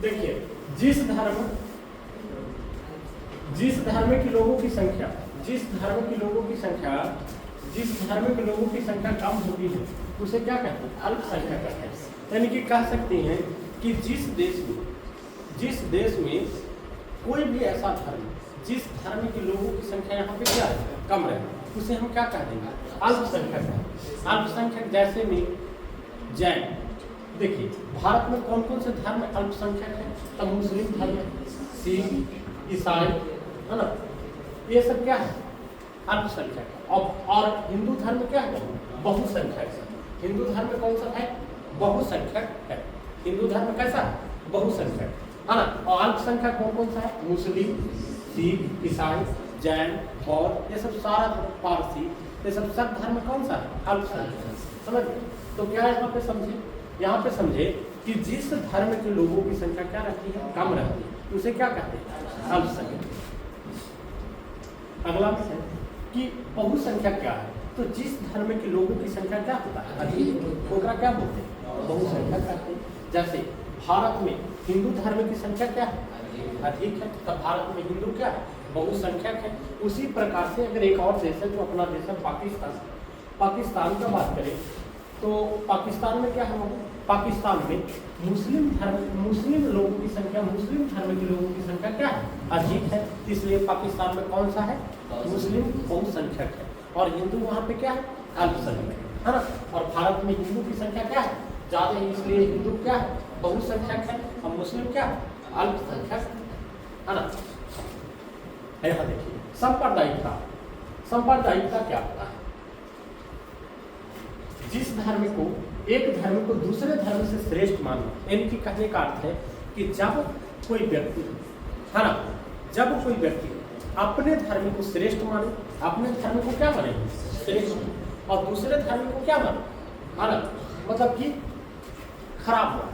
देखिए जिस धर्म के लोगों की संख्या कम होती है उसे क्या कहते हैं? अल्पसंख्यक कहते हैं। यानी कि कह सकते हैं कि जिस देश में कोई भी ऐसा धर्म जिस धर्म के लोगों की संख्या यहाँ पे क्या है? कम रहे, उसे हम क्या कह देंगे? अल्पसंख्यक है। अल्पसंख्यक जैसे में जैन। देखिए भारत में कौन कौन से धर्म अल्पसंख्यक है? तो मुस्लिम धर्म, सिख, ईसाई, है ना, ये सब क्या है? अल्पसंख्यक। और हिंदू धर्म क्या है? बहुसंख्यक है। हिंदू धर्म कौन सा है? बहुसंख्यक है। हिंदू धर्म कैसा है? बहुसंख्यक, है ना। और अल्पसंख्यक कौन सा है? मुस्लिम, सिख, ईसाई, जैन, बौद्ध, ये सब सारा पारसी, ये सब धर्म कौन सा है? अल्पसंख्यक। समझ गए? तो क्या यहाँ पे समझे कि जिस धर्म के लोगों की संख्या क्या रहती है? कम रहती है, उसे क्या कहते हैं? अल्पसंख्यक। अगला है कि बहुसंख्यक क्या है? तो जिस धर्म के लोगों की संख्या क्या होता है? अधिक, ओकरा क्या बोलते हैं? बहुसंख्यक कहते हैं। जैसे भारत में हिंदू धर्म की संख्या क्या है? अधिक है, तो भारत में हिंदू क्या है? बहुसंख्यक है। उसी प्रकार से अगर एक और देश है जो अपना देश है पाकिस्तान का बात करें तो पाकिस्तान में क्या है? पाकिस्तान में मुस्लिम धर्म के लोगों की संख्या क्या है? अधिक है। इसलिए पाकिस्तान में कौन सा है? मुस्लिम बहुसंख्यक है और हिंदू वहाँ पे क्या है? अल्पसंख्यक, है ना। और भारत में हिंदू की संख्या क्या है? ज्यादा है, इसलिए हिंदू क्या है? बहुसंख्यक है और मुस्लिम क्या है? अल्पसंख्यक, है ना। यहाँ देखिए सांप्रदायिकता क्या होता है? जिस धर्म को एक धर्म को दूसरे धर्म से श्रेष्ठ मानना। इनकी कहने का अर्थ है कि जब कोई व्यक्ति, है ना, अपने धर्म को श्रेष्ठ माने, अपने धर्म को क्या माने? श्रेष्ठ, और दूसरे धर्म को क्या माने? है ना, मतलब कि खराब माने।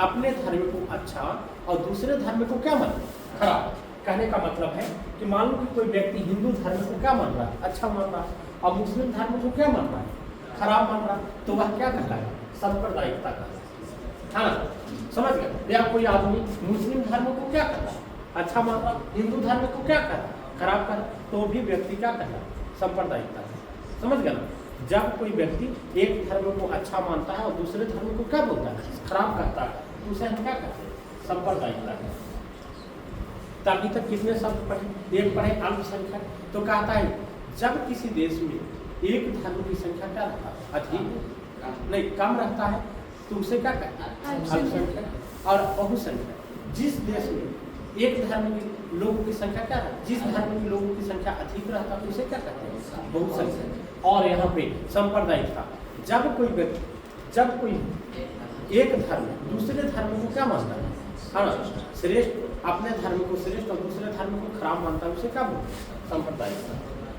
अपने धर्म को अच्छा और दूसरे धर्म को क्या माने? खराब। कहने का मतलब है कि मान लो कि कोई व्यक्ति हिंदू धर्म को क्या मान रहा है? अच्छा मान रहा है, और मुस्लिम धर्म को क्या मान रहा है? खराब मान रहा, तो वह क्या कहलाएगा? सांप्रदायिकता का, है ना। समझ गए? या कोई आदमी मुस्लिम धर्म को क्या कहता है? अच्छा मान रहा, हिंदू धर्म को क्या कहता है? खराब कर, तो भी व्यक्ति क्या कहता है? सांप्रदायिकता। समझ गए ना? जब कोई व्यक्ति एक धर्म को अच्छा मानता है और दूसरे धर्म को क्या बोलता है? खराब करता है, तो उसे हम क्या कहते हैं? सांप्रदायिकता। अभी तक कितने शब्द पढ़े? एक पढ़े अल्पसंख्यक। तो कहता है जब किसी देश में एक धर्म की संख्या क्या रहता है? अधिक नहीं, कम रहता है, तो उसे क्या कहते हैं? अल्पसंख्यक। और बहुसंख्यक, जिस देश में एक धर्म के लोगों की संख्या क्या है? जिस धर्म के लोगों की संख्या अधिक रहता है, उसे क्या कहते हैं? बहुसंख्यक। और यहाँ पे सांप्रदायिकता, जब कोई एक धर्म दूसरे धर्म को क्या मानता है? हाँ, श्रेष्ठ, अपने धर्म को श्रेष्ठ और दूसरे धर्म को खराब मानता है, उसे क्या बोलते हैं? सांप्रदायिकता।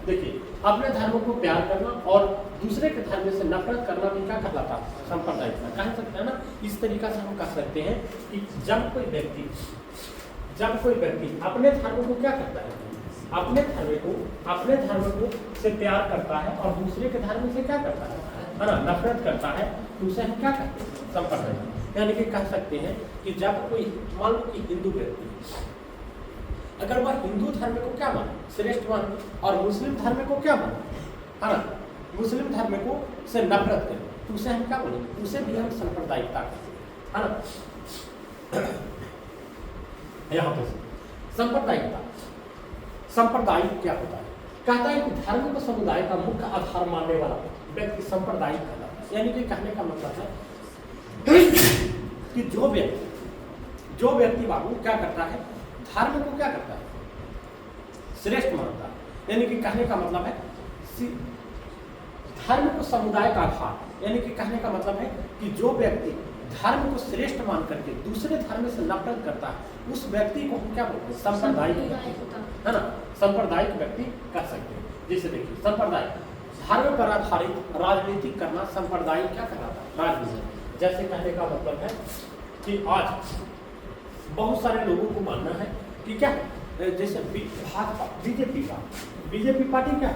देखिए अपने धर्म को प्यार करना और दूसरे के धर्म से नफरत करना भी क्या कहलाता है? सांप्रदायिकता। कह सकते हैं ना। इस तरीका से हम कह सकते हैं कि जब कोई व्यक्ति अपने धर्म को क्या करता है? अपने धर्म को से प्यार करता है और दूसरे के धर्म से क्या करता है ना, नफरत करता है, तो उसे हम क्या कहते हैं? सांप्रदायिकता। यानी कि कह सकते हैं कि जब कोई मान लो कि हिंदू व्यक्ति अगर वह हिंदू धर्म को क्या माने? श्रेष्ठ माने, और मुस्लिम धर्म को क्या माने? है ना, मुस्लिम धर्म को से नफरत करें, तो उसे हम क्या बोलेंगे? उसे भी हम सांप्रदायिकता कहते हैं, है ना। यहाँ पे सांप्रदायिक क्या होता है? कहता है कि धर्म को समुदाय का मुख्य आधार मानने वाला व्यक्ति सांप्रदायिक कहलाता है। यानी कि कहने का मतलब है कि जो व्यक्ति बाबू क्या करता है? धर्म को क्या करता है? श्रेष्ठ मानता है। यानी कि कहने का मतलब है धर्म को समुदाय का आधार, यानी कि कहने का मतलब है कि जो व्यक्ति धर्म को श्रेष्ठ मान करके दूसरे धर्म से नफरत करता है, उस व्यक्ति को हम क्या बोलते हैं? सांप्रदायिक, है ना। सांप्रदायिक व्यक्ति कह सकते हैं। जैसे देखिए सांप्रदायिक, धर्म पर आधारित राजनीति करना सांप्रदायिक क्या कहलाता है? राजनीति। जैसे कहने का मतलब है कि आज बहुत सारे लोगों को मानना है कि क्या जैसे भाजपा बीजेपी पार्टी क्या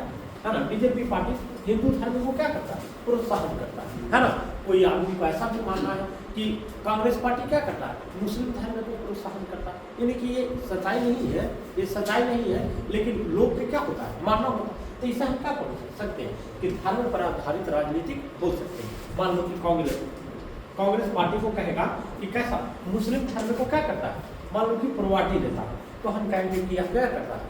है ना, बीजेपी पार्टी हिंदू धर्म को क्या करता है? प्रोत्साहन करता है ना। कोई आदमी को ऐसा भी मानना है कि कांग्रेस पार्टी क्या करता है, मुस्लिम धर्म को प्रोत्साहन करता है। यानी कि ये सच्चाई नहीं है, ये सच्चाई नहीं है, लेकिन लोग के क्या होता है, मानना होता है। तो इसे हम क्या बोल सकते हैं कि धर्म पर आधारित राजनीतिक बोल सकते हैं। मान लो कि कांग्रेस पार्टी को कहेगा कि कैसा मुस्लिम धर्म को क्या करता है, मान लो कि प्रोवाटी देता है, तो हम कहेंगे कि यह क्या करता है,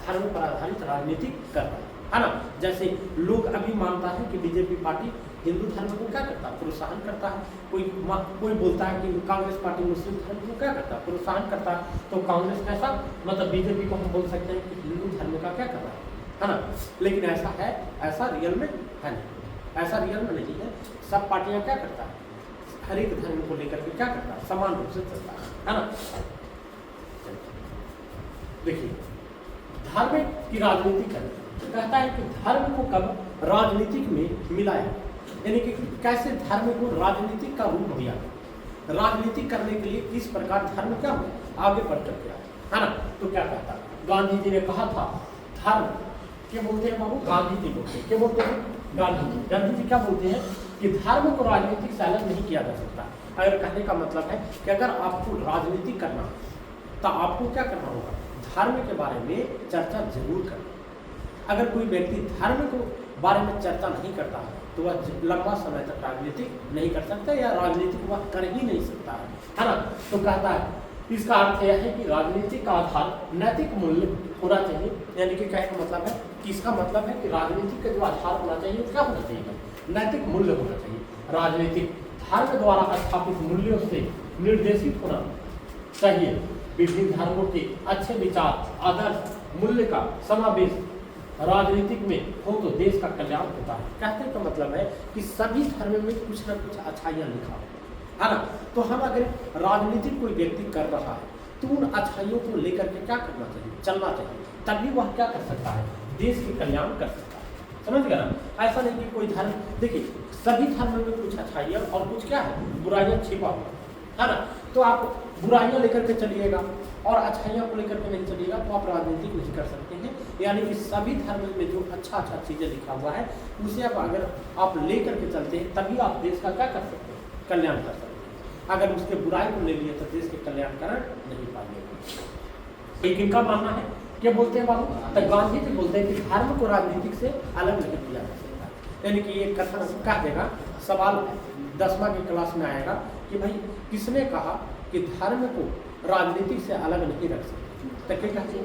धर्म पर आधारित राजनीति करता है ना। जैसे लोग अभी मानता है कि बीजेपी पार्टी हिंदू धर्म को क्या करता है, प्रोत्साहन करता है। कोई बोलता है कि कांग्रेस पार्टी मुस्लिम धर्म को क्या करता है, प्रोत्साहन करता है। तो कांग्रेस कैसा, मतलब बीजेपी को हम बोल सकते हैं कि हिंदू धर्म का क्या कर रहा है ना। लेकिन ऐसा है, ऐसा रियल में है नहीं, ऐसा रियल में नहीं है। सब पार्टियां क्या करता है, हर एक धर्म को लेकर के क्या करता है, समान रूप से चलता है ना। देखिए धर्म की राजनीति करें, कहता है कि धर्म को कब राजनीतिक में मिलाया, यानी कि कैसे धर्म को राजनीतिक का रूप दिया, राजनीति करने के लिए किस प्रकार धर्म क्या आगे बढ़ कर गया है ना। तो क्या कहता है, गांधी जी ने कहा था धर्म क्या बोलते हैं बाबू, गांधी जी बोलते हैं, क्या बोलते हैं, गांधी जी क्या बोलते हैं कि धर्म को राजनीतिक से अलग नहीं किया जा सकता। अगर कहने का मतलब है कि अगर आपको राजनीति करना तो आपको क्या करना होगा, धर्म के बारे में चर्चा जरूर करना। अगर कोई व्यक्ति धर्म को बारे में चर्चा नहीं करता है तो वह लंबा समय तक राजनीति नहीं कर सकता, या राजनीति वह कर ही नहीं सकता है ना। तो कहता है इसका अर्थ यह है कि राजनीति का आधार नैतिक मूल्य होना चाहिए। यानी कि कहने का मतलब है कि इसका मतलब है कि राजनीति का जो आधार होना चाहिए क्या होना चाहिए, नैतिक मूल्य होना चाहिए। राजनीतिक धर्म द्वारा स्थापित मूल्यों से निर्देशित होना चाहिए। विभिन्न धर्मों के अच्छे विचार, आदर्श, मूल्य का समावेश राजनीतिक में हो तो देश का कल्याण होता है। कहने का मतलब है कि सभी धर्म में कुछ ना कुछ अच्छाइयाँ लिखा है ना। तो हम अगर राजनीतिक कोई व्यक्ति कर रहा है तो उन अच्छाइयों को लेकर के क्या करना चाहिए, चलना चाहिए, तभी वह क्या कर सकता है, देश के कल्याण कर सकता है। समझ गया ना। ऐसा नहीं कि कोई धर्म, देखिए सभी धर्म में कुछ अच्छाइयाँ और कुछ क्या है, बुराइयाँ छिपा हुआ है ना। तो आप बुराइयाँ लेकर के चलिएगा और अच्छाइयाँ को लेकर के नहीं चलिएगा तो आप राजनीति नहीं कर सकते हैं। यानी कि सभी धर्म में जो अच्छा चीज़ें लिखा हुआ है उसे आप अगर आप ले करके चलते हैं तभी आप देश का क्या कर सकते हैं, कल्याण कर सकते हैं। अगर उसके बुराई को ले लिए तो देश के कल्याण कर नहीं पाएंगे। एक इनका मानना है, क्या बोलते हैं बाबू, तो गांधी जी बोलते हैं कि धर्म को राजनीतिक से अलग नहीं किया जा सकता। यानी कि ये कथन कह देगा, सवाल 10वीं की क्लास में आएगा कि भाई किसने कहा कि धर्म को राजनीति से अलग नहीं रख सकते, तो क्या कहते हैं,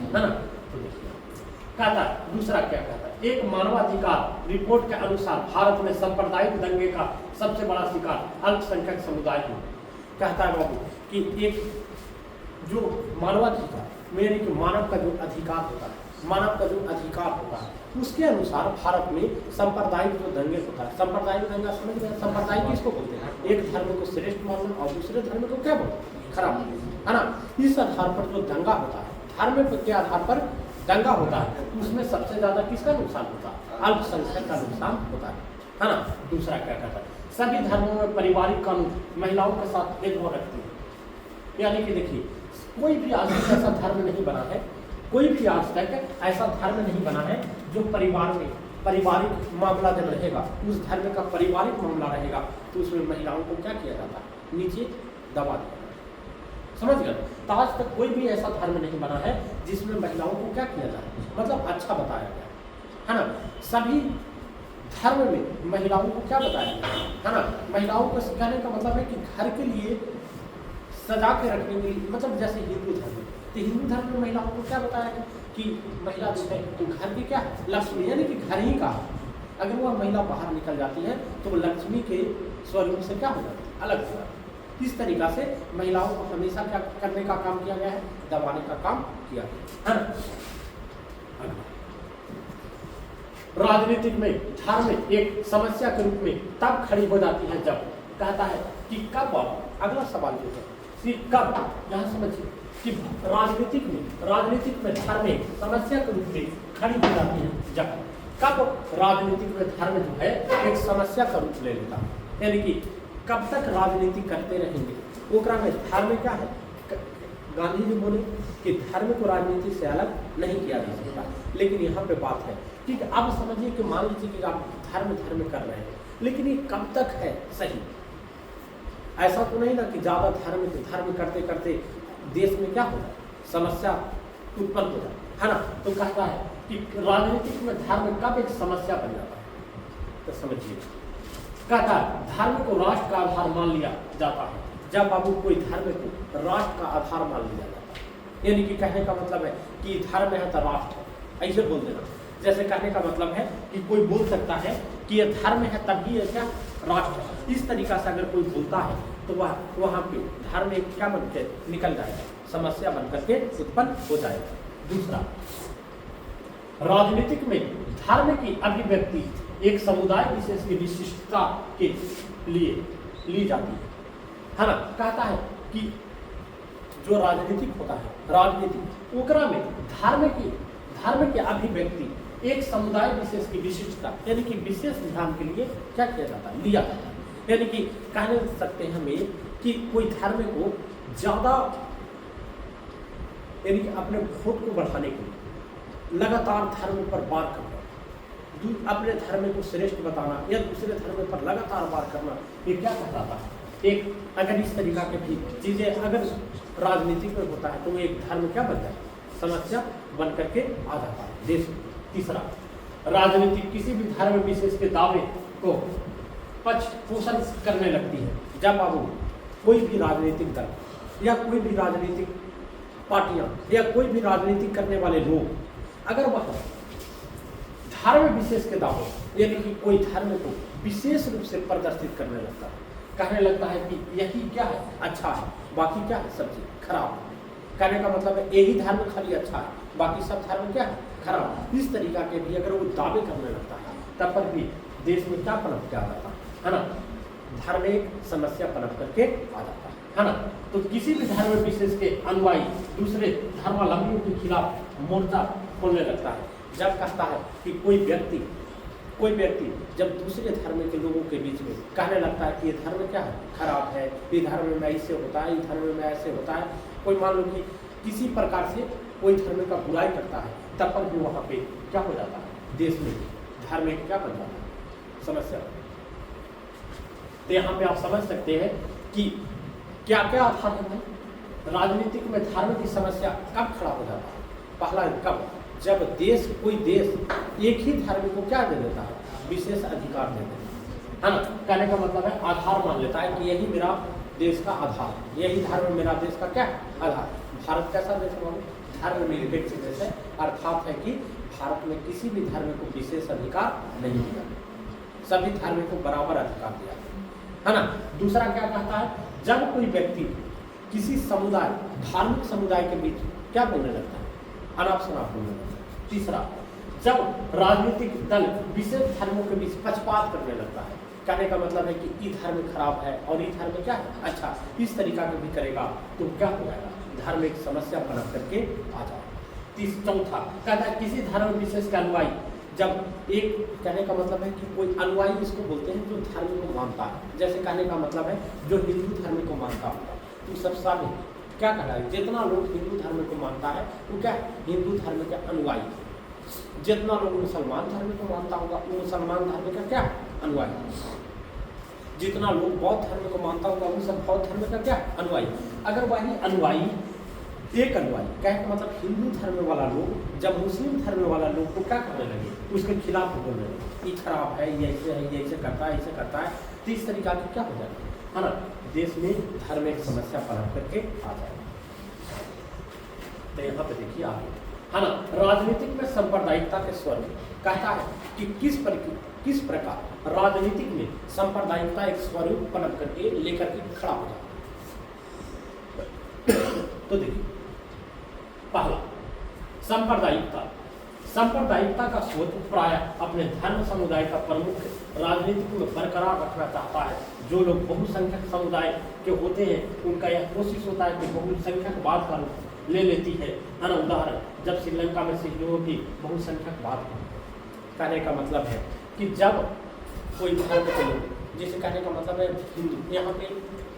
है ना। तो देखिए कहता है दूसरा क्या कहता है, एक मानवाधिकार रिपोर्ट के अनुसार भारत में सांप्रदायिक दंगे का सबसे बड़ा शिकार अल्पसंख्यक समुदाय है। कहता है बाबू कि एक जो मानवाधिकार यानी कि मानव का जो अधिकार होता है, मानव का जो अधिकार होता है उसके अनुसार भारत में सांप्रदायिक जो दंगे होता है, सांप्रदायिक दंगा समझ गए, सांप्रदायिक किसको बोलते हैं, एक धर्म को श्रेष्ठ मानना और दूसरे धर्म को क्या बोलते हैं, खराब, है ना। इस आधार पर जो दंगा होता है, धर्म के आधार पर दंगा होता है, उसमें सबसे ज्यादा किसका नुकसान होता है, अल्पसंख्यक का नुकसान होता है ना। दूसरा क्या कहता है, सभी धर्मों में पारिवारिक कानून महिलाओं के साथ भेदभाव रखते हैं। यानी कि देखिए कोई भी आज तक ऐसा धर्म नहीं बना है, कोई भी आज तक ऐसा धर्म नहीं बना है जो परिवार में पारिवारिक मामला जब रहेगा, उस धर्म का पारिवारिक मामला रहेगा तो उसमें महिलाओं को क्या किया जाता है, नीचे दबा दिया जाता है। समझ गए। तो आज तक कोई भी ऐसा धर्म नहीं बना है जिसमें महिलाओं को क्या किया जाए, मतलब अच्छा बताया गया है ना। सभी धर्म में महिलाओं को क्या बताया गया है ना। महिलाओं को कहने का मतलब है कि घर के लिए सजा के रखने के लिए, मतलब जैसे हिंदू धर्म, तो हिंदू धर्म में महिलाओं को क्या बताया गया कि महिला जो है तो घर की क्या लक्ष्मी, यानी कि घर ही का, अगर वह महिला बाहर निकल जाती है तो वो लक्ष्मी के स्वरूप से क्या हो जाती है, अलग हो जाती है। इस तरीका से महिलाओं को हमेशा क्या करने का काम किया गया है, दबाने का काम किया गया है ना। राजनीतिक में धर्म एक समस्या के रूप में तब खड़ी हो जाती है जब, कहता है कि कब, अगला सवाल जो है कि कब, यहाँ समझिए कि राजनीतिक में धर्म एक समस्या के रूप में खड़ी हो जाती है जब, कब राजनीतिक में धर्म जो है एक समस्या का रूप ले लेता है। यानी कि कब तक राजनीति करते रहेंगे, ओकरा में धर्म क्या है। गांधी जी बोले कि धर्म को राजनीति से अलग नहीं किया जा सकता, लेकिन यहाँ पे बात है कि अब समझिए कि मान लीजिए कि आप धर्म कर रहे हैं, लेकिन ये कब तक है सही, ऐसा तो नहीं ना कि ज़्यादा धर्म करते करते देश में क्या होगा, समस्या उत्पन्न हो जाए, है ना। तो कहता है कि राजनीतिक में धर्म कब एक समस्या बन जाता है, तो समझिए। कहता है धर्म को राष्ट्र का आधार मान लिया जाता है जब बाबू कोई धर्म को राष्ट्र का आधार मान लिया जाता है। यानी कि कहने का मतलब है कि धर्म है तो राष्ट्र है, ऐसे बोल देना। जैसे कहने का मतलब है कि कोई बोल सकता है कि ये धर्म है तभी ये क्या राष्ट्र है। इस तरीका से अगर कोई बोलता है तो वह वहाँ पे धर्म एक क्या बन के निकल जाएगा, समस्या बन करके उत्पन्न हो जाएगा। दूसरा, राजनीतिक में धर्म की अभिव्यक्ति एक समुदाय विशेष की विशिष्टता के लिए ली जाती है ना। कहता है कि जो राजनीतिक होता है, राजनीतिक ओकरा में धर्म की अभिव्यक्ति एक समुदाय विशेष की विशिष्टता यानी कि विशेष ध्यान के लिए क्या किया जाता है, लिया जाता है। यानी कि कह सकते हैं हमें कि कोई धर्म को ज़्यादा यानी कि अपने वोट को बढ़ाने के लिए लगातार धर्म पर वार करना, अपने धर्म को श्रेष्ठ बताना या दूसरे धर्म पर लगातार वार करना, ये क्या कहलाता है। एक अगर इस तरीका के भी चीज़ें अगर राजनीतिक में होता है तो वो एक धर्म क्या बन जाए, समस्या बन करके आ जाता है देश में। तीसरा, राजनीतिक किसी भी धर्म विशेष के दावे को पक्ष पोषण करने लगती है जब बाबू कोई भी राजनीतिक दल या कोई भी राजनीतिक पार्टियां या कोई भी राजनीतिक करने वाले लोग अगर वह धर्म विशेष के दावे यानी कि कोई धर्म को विशेष रूप से प्रदर्शित करने लगता है, कहने लगता है कि यही क्या है अच्छा है, बाकी क्या है सब चीज खराब है। कहने का मतलब है यही धर्म खाली अच्छा है, बाकी सब धर्म क्या है खराब। इस तरीका के भी अगर वो दावे करने लगता है तब पर भी देश में क्या पनप के आ जाता है ना, धर्म एक समस्या पनप करके आ जाता है ना। तो किसी भी धर्म विशेष के अनुयायी दूसरे धर्मावलंबियों के खिलाफ मोर्चा खोलने लगता है जब कहता है कि कोई व्यक्ति जब दूसरे धर्म के लोगों के बीच में कहने लगता है कि ये धर्म क्या है खराब है, ये धर्म में ऐसे होता है, ये धर्म में ऐसे होता है। कोई मान लो कि किसी प्रकार से कोई धर्म का बुराई करता है तब पर भी वहाँ पे क्या हो जाता है, देश में धर्म में क्या बन जाता है, समस्या। तो यहाँ पे आप समझ सकते हैं कि क्या क्या आधार है। राजनीतिक में धर्म की समस्या कब खड़ा हो जाता है, पहला कब, जब कोई देश एक ही धर्म को क्या दे देता है, विशेष अधिकार दे देता है ना। कहने का मतलब है आधार मान लेता है कि यही मेरा देश का आधार, यही धर्म मेरा देश का क्या आधार। भारत कैसा देश है, धर्म निरपेक्ष देश है, अर्थात है कि भारत में किसी भी धर्म को विशेष अधिकार नहीं दिया, सभी धर्म को बराबर अधिकार दिया है ना। दूसरा क्या कहता है, जब कोई व्यक्ति किसी समुदाय धार्मिक समुदाय के बीच क्या बोलने लगता है, अनाप शनाप बोलने लगता है। तीसरा, जब राजनीतिक दल विशेष धर्मों के बीच पक्षपात करने लगता है, कहने का मतलब है कि ये धर्म खराब है और ये धर्म क्या है अच्छा, इस तरीका का भी करेगा तो क्या हो जाएगा, धर्म एक समस्या बना करके आ जाए। चौथा कहता है किसी धर्म विशेष का अनुयायी जब एक, कहने का मतलब है कि कोई अनुयायी इसको बोलते हैं जो धर्म को मानता है, जैसे कहने का मतलब है जो हिंदू धर्म को मानता होगा तो सब शामिल क्या कहना है, जितना लोग हिंदू धर्म को मानता है वो क्या हिंदू धर्म के अनुयायी, जितना लोग मुसलमान धर्म को मानता होगा वो मुसलमान धर्म का क्या अनुयायी, जितना लोग बौद्ध धर्म को मानता होगा वो सब बौद्ध धर्म का क्या अनुयायी। अगर वही अनुयायी एक अनुयायी कहने का मतलब हिंदू धर्म वाला लोग जब मुस्लिम धर्म वाला लोग को क्या करने लगे, उसके खिलाफ बोलने लगे, ये खराब है, ये ऐसे है, ये ऐसे करता है, ऐसे करता है, तो इस तरीका की क्या हो जाएगा है ना, देश में धर्म एक समस्या पनप करके आ जाएगा। तो यहाँ पे देखिए आगे है ना, राजनीतिक में सांप्रदायिकता के स्वरूप कहता है कि किस प्रकार राजनीतिक में सांप्रदायिकता एक स्वरूप पनप करके लेकर के खड़ा हो जाता है। तो देखिए पहला, सांप्रदायिकता का स्रोत प्राय अपने धर्म समुदाय का प्रमुख राजनीतिक में बरकरार रखना चाहता है। जो लोग बहुसंख्यक समुदाय के होते हैं उनका यह कोशिश होता है कि बहुसंख्यकवाद का रूप ले लेती है ना। उदाहरण, जब श्रीलंका में सिखों की बहुसंख्यकवाद, कहने का मतलब है कि जब कोई धर्म के लोग, जैसे कहने का मतलब है हिंदू, यहाँ पे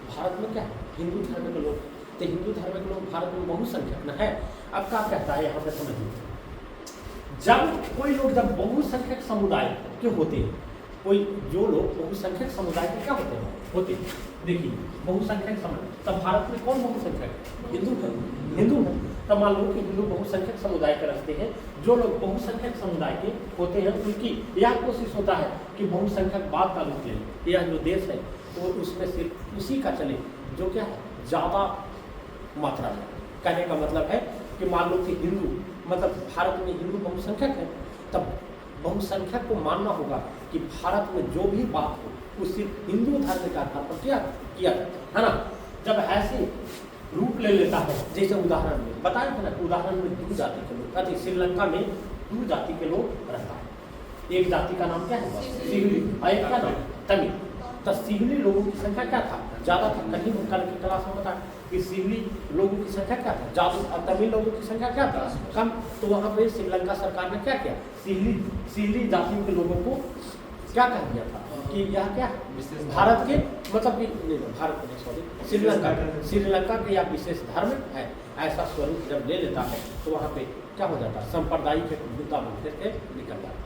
भारत में क्या है हिंदू धर्म के लोग, तो हिंदू धर्म के लोग भारत में बहुसंख्यक न है। अब क्या कहता है यहाँ पे समझिए, जब कोई लोग जब बहुसंख्यक समुदाय के होते हैं कोई जो लोग बहुसंख्यक समुदाय के क्या होते हैं। देखिए बहुसंख्यक समुदाय, तब भारत में कौन बहुसंख्यक है? हिंदू है। तब मान लो कि हिंदू बहुसंख्यक समुदाय के रहते हैं। जो लोग बहुसंख्यक समुदाय के होते हैं उनकी यह कोशिश होता है कि बहुसंख्यकवाद का रूप ले। यह जो देश है वो उसमें सिर्फ उसी का चले जो क्या है ज़्यादा मात्रा में। कहने का मतलब है कि मान लो कि हिंदू मतलब भारत में हिंदू बहुसंख्यक है, तब बहुसंख्यक को मानना होगा कि भारत में जो भी बात हो वो सिर्फ हिंदू धर्म के आधार पर किया जाता है ना। जब ऐसे रूप ले लेता है, जैसे उदाहरण में बताया था ना, उदाहरण में 2 जाति के लोग कहते श्रीलंका में 2 जाति के लोग रहता है। एक जाति का नाम क्या है? सिगली, और एक का नाम तमिल। तो सिगली लोगों की संख्या क्या था? ज़्यादा था। कहीं कल की क्लास में बताया कि सिगली लोगों की संख्या क्या था? ज़्यादा। तमिल लोगों की संख्या क्या था? कम। तो वहाँ पे श्रीलंका सरकार ने क्या किया? सिगली जाति के लोगों को क्या कह दिया था कि यह क्या भारत के मतलब कि नहीं, भारत के सॉरी श्रीलंका के या विशेष धर्म है, ऐसा स्वरूप जब ले लेता है तो वहाँ पे क्या हो जाता है? सांप्रदायिक एक मुद्दा बन करके निकल जाता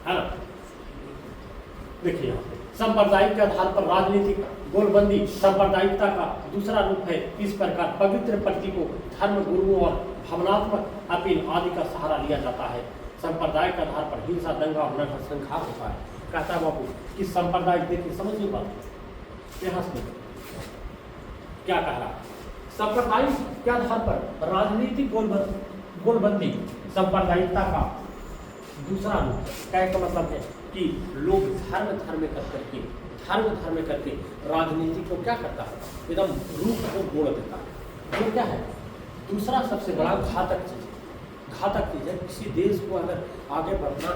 है ना। देखिए यहाँ पे सांप्रदायिक के आधार पर राजनीतिक गोलबंदी सांप्रदायिकता का दूसरा रूप है। इस प्रकार पवित्र प्रतीकों, धर्म गुरुओं और भावनात्मक अपील आदि का सहारा लिया जाता है। संप्रदाय के आधार पर हिंसा, दंगा और नरसंहार होता है। कहता है बाबू कि संप्रदाय, देखिए समझ नहीं पाते यहाँ से क्या कह रहा है। संप्रदाय के आधार पर राजनीतिक गोलबंदी सांप्रदायिकता का दूसरा रूप। कहने का मतलब है कि लोग धर्म करके राजनीति को क्या करता है? एकदम रूप को मोड़ देता है। तो क्या है दूसरा सबसे बड़ा घातक चीज़ है। किसी देश को अगर आगे बढ़ना,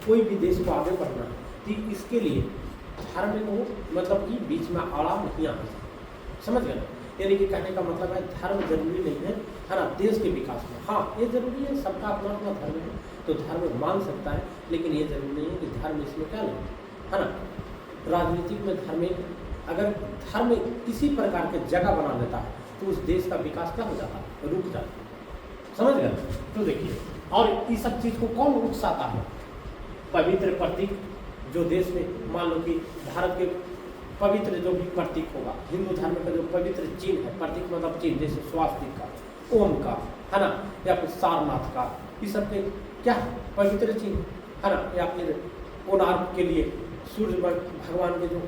कोई भी देश को आगे बढ़ना तो इसके लिए धर्म को मतलब कि बीच में आड़ा नहीं आना चाहिए। समझ गए ना? यानी कि कहने का मतलब है धर्म जरूरी नहीं है ना देश के विकास में। हाँ ये जरूरी है, सबका अपना अपना धर्म है तो धर्म मान सकता है, लेकिन ये जरूरी नहीं है कि धर्म इसमें क्या लगे, है ना। राजनीतिक में अगर धर्म किसी प्रकार के जगह बना लेता है तो उस देश का विकास क्या हो जाता है? रुक जाता है। समझ गए? तो देखिए, और इस सब चीज़ को कौन उकसाता है? पवित्र प्रतीक जो देश में मान लो कि भारत के पवित्र जो भी प्रतीक होगा, हिंदू धर्म का जो पवित्र चिन्ह है, प्रतीक मतलब चिन्ह, जैसे स्वास्तिक का, ओम का, है ना, या फिर सारनाथ का, इस सब के क्या है? पवित्र चिन्ह, है ना। या फिर कोणार्क के लिए सूर्य भगवान के जो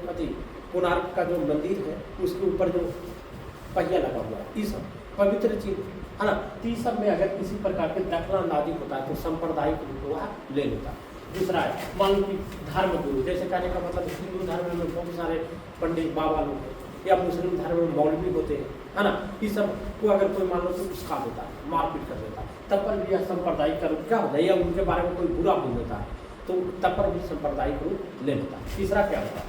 कोणार्क का जो मंदिर है उसके ऊपर जो पहिया लगा हुआ है, ये सब पवित्र चिन्ह, है ना। इस सब में अगर किसी प्रकार के दखलंदाजी होता है तो सांप्रदायिक रूप वह ले लेता है। दूसरा है मान लो कि धर्म गुरु, जैसे कहने का मतलब हिंदू धर्म में बहुत सारे पंडित बाबा लोग हैं, या मुस्लिम धर्म में मौलवी होते हैं, है ना। इस सब को अगर कोई मान लो तो उस्का देता है, मारपीट कर देता है, तब पर भी यह सांप्रदायिक का रूप क्या होता है? या उनके बारे में कोई बुरा बोल देता है तो तब पर भी सांप्रदायिक रूप ले लेता है। तीसरा क्या होता है?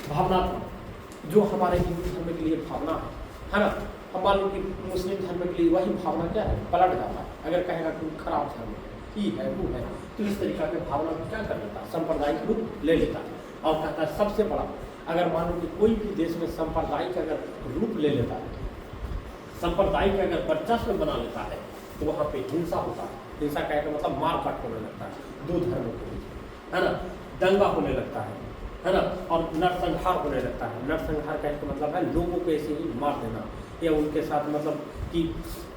भावनात्मक, जो हमारे हिंदू धर्म के लिए भावना है ना। हम मान लो कि मुस्लिम धर्म के लिए वही भावना क्या है? पलट जाता है। अगर कहेगा कि खराब धर्म ही है वो है, तो इस तरीका के भावना को क्या कर लेता है? सांप्रदायिक रूप ले लेता है। और कहता है सबसे बड़ा, अगर मान लो कि कोई भी देश में सांप्रदायिक अगर रूप ले लेता है, सांप्रदायिक अगर वर्चस्व बना लेता है तो वहाँ पे हिंसा होता है। हिंसा कहने का मतलब मारकाट होने लगता है दो धर्मों के बीच, है ना। दंगा होने लगता है ना। और नरसंहार होने लगता है। नरसंहार कहने का मतलब है लोगों को ऐसे ही मार देना, या उनके साथ मतलब कि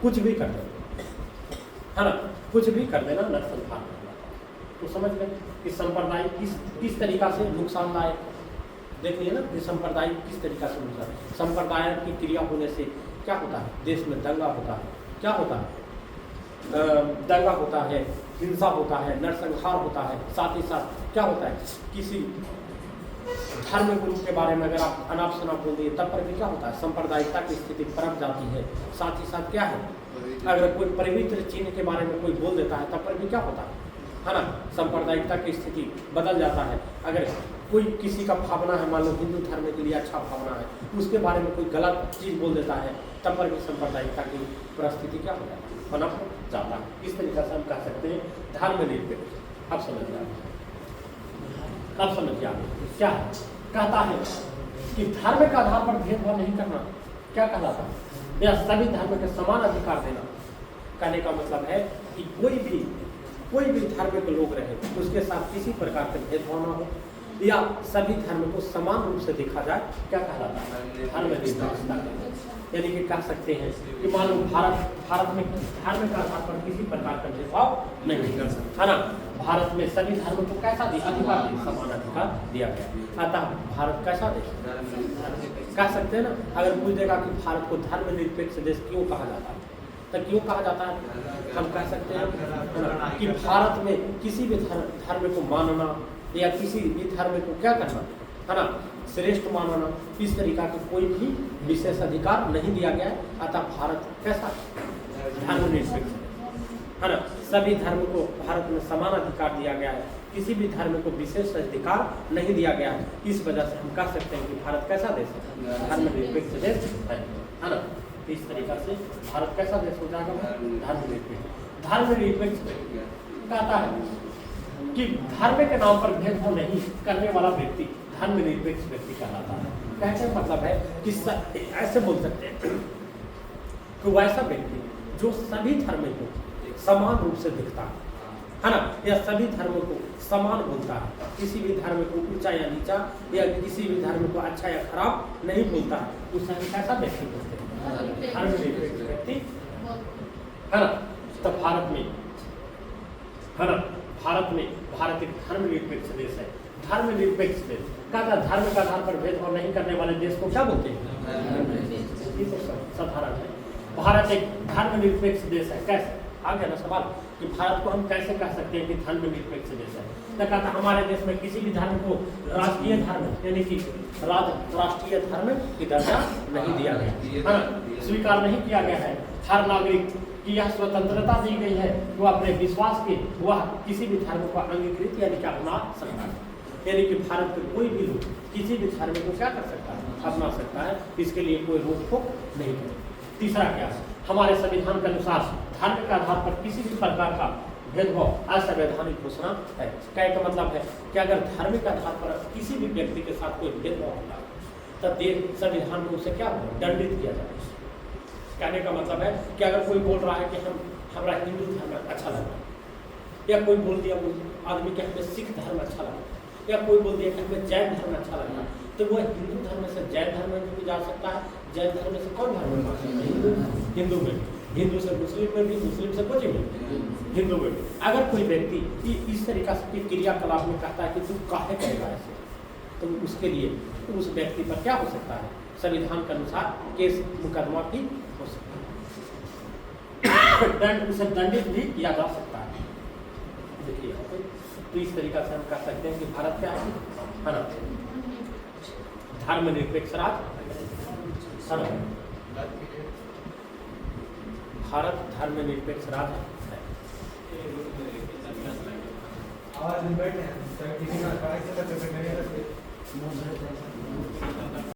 कुछ भी कर देना, है ना, कुछ भी कर देना, नरसंहार करना। तो समझ गए कि संप्रदाय किस तरीका से नुकसानदायक। देखिए ना कि संप्रदाय किस तरीका से नुकसान, संप्रदाय की क्रिया होने से क्या होता है? देश में दंगा होता है, क्या होता है? दंगा होता है, हिंसा होता है, नरसंहार होता है। साथ ही साथ क्या होता है? किसी धर्म गुरु के बारे में अगर आप अनाप शनाप बोल दिए तब पर भी क्या होता है? सांप्रदायिकता की स्थिति परम जाती है। साथ ही साथ क्या है? अगर कोई पवित्र चिन्ह के बारे में कोई बोल देता है तब पर भी क्या होता है ना, सांप्रदायिकता की स्थिति बदल जाता है। अगर कोई किसी का भावना है, मान लो हिंदू धर्म के लिए अच्छा भावना है, उसके बारे में कोई गलत चीज़ बोल देता है तब पर भी सांप्रदायिकता की परिस्थिति क्या हो जाती है? पनप जाता है। इस तरीके से हम कह सकते हैं धर्म निरपेक्ष। अब समझ जाए, अब समझ जाए क्या है? कहता है कि धर्म के आधार पर भेदभाव नहीं करना। क्या कहलाता है? या सभी धर्म के समान अधिकार देना। कहने का मतलब है कि कोई भी धर्म के लोग रहे उसके साथ किसी प्रकार के भेदभाव ना हो, या सभी धर्म को समान रूप से देखा जाए, क्या कहलाता है? धर्मनिरपेक्षता। यानी कि कह सकते हैं कि मान लो भारत में धर्म के आधार पर किसी प्रकार का भेदभाव नहीं कर सकता, है ना। भारत में सभी धर्म को कैसा दिया? अधिकार दिया, समान अधिकार दिया गया। अतः भारत कैसा देश? कह सकते हैं ना। अगर पूछ देगा कि भारत को धर्मनिरपेक्ष देश क्यों कहा जाता है, तो क्यों कहा जाता है? हम कह सकते हैं कि भारत में किसी भी धर्म को मानना या किसी भी धर्म को क्या करना, है ना, श्रेष्ठ मानना, इस तरीका का कोई भी विशेष अधिकार नहीं दिया गया है। अतः भारत कैसा? धर्मनिरपेक्ष, है ना। सभी धर्म को भारत में समान अधिकार दिया गया है, किसी भी धर्म को विशेष अधिकार नहीं दिया गया है। इस वजह से हम कह सकते हैं कि भारत कैसा देश है? धर्मनिरपेक्ष देश है ना। इस तरीका से भारत कैसा देश हो जाएगा? धर्मनिरपेक्ष। धर्मनिरपेक्ष कहता है कि धर्म के नाम पर भेदभाव नहीं करने वाला व्यक्ति धर्मनिरपेक्ष व्यक्ति कहलाता है। कहने का मतलब है कि ऐसे बोल सकते हैं कि वैसा व्यक्ति जो सभी धर्म को समान रूप से दिखता है ना, या सभी धर्म को समान बोलता है, किसी भी धर्म को ऊंचा या नीचा या किसी भी धर्म को अच्छा या खराब नहीं बोलता है, उसे कैसा व्यक्ति बोलते हैं? धर्मनिरपेक्ष व्यक्ति, है ना। तो भारत में, है ना, भारत एक धर्मनिरपेक्ष देश है। धर्मनिरपेक्ष देश कहता धर्म के आधार पर भेदभाव नहीं करने वाले देश को क्या बोलते हैं? ये तो साधारण है। भारत एक धर्मनिरपेक्ष देश है। कैसे? आ गया ना सवाल कि भारत को हम कैसे कह सकते हैं कि धर्मनिरपेक्ष देश है? तो कहता हमारे देश में किसी भी धर्म को राष्ट्रीय धर्म यानी कि राष्ट्रीय धर्म की दर्जा नहीं दिया गया, स्वीकार नहीं किया गया है। हर नागरिक की यह स्वतंत्रता दी गई है, वो अपने विश्वास के वह किसी भी धर्म को अंगीकृत यानी कि अपना सकता है। यानी कि भारत के कोई भी लोग किसी भी धर्म को क्या कर सकता है? अपना सकता है। इसके लिए कोई रोक टोक नहीं है। तीसरा क्या है? हमारे संविधान के अनुसार धर्म के आधार पर किसी भी प्रकार का भेदभाव असंवैधानिक घोषणा है। कहने का मतलब है कि अगर धर्म के आधार पर किसी भी व्यक्ति के साथ कोई भेदभाव होता है तब संविधान में उसे क्या दंडित किया जाए। कहने का मतलब है कि अगर कोई बोल रहा है कि हमारा हिंदू धर्म अच्छा लगा, या कोई बोल दिया आदमी के हमें सिख धर्म अच्छा लगा, या कोई बोल दिया कि हमें जैन धर्म अच्छा लगा, तो वह हिंदू धर्म से जैन धर्म में भी जा सकता है, जैन धर्म से कौन धर्म में जा सकता है? हिंदू में, हिंदू से मुस्लिम में भी, मुस्लिम से कुछ में, हिंदू में। अगर कोई व्यक्ति इस तरीका से क्रियाकलाप में कहता है कि तू काहे करेगा ऐसे, तो उसके लिए उस व्यक्ति पर क्या हो सकता है? संविधान के अनुसार केस मुकदमा भी हो सकता है, उसे दंडित भी किया जा सकता है। देखिए तो इस तरीका से हम कह सकते हैं कि भारत क्या है ना, धर्मनिरपेक्ष राज्य है। भारत धर्मनिरपेक्ष राज्य है। आवाज में बैठे हैं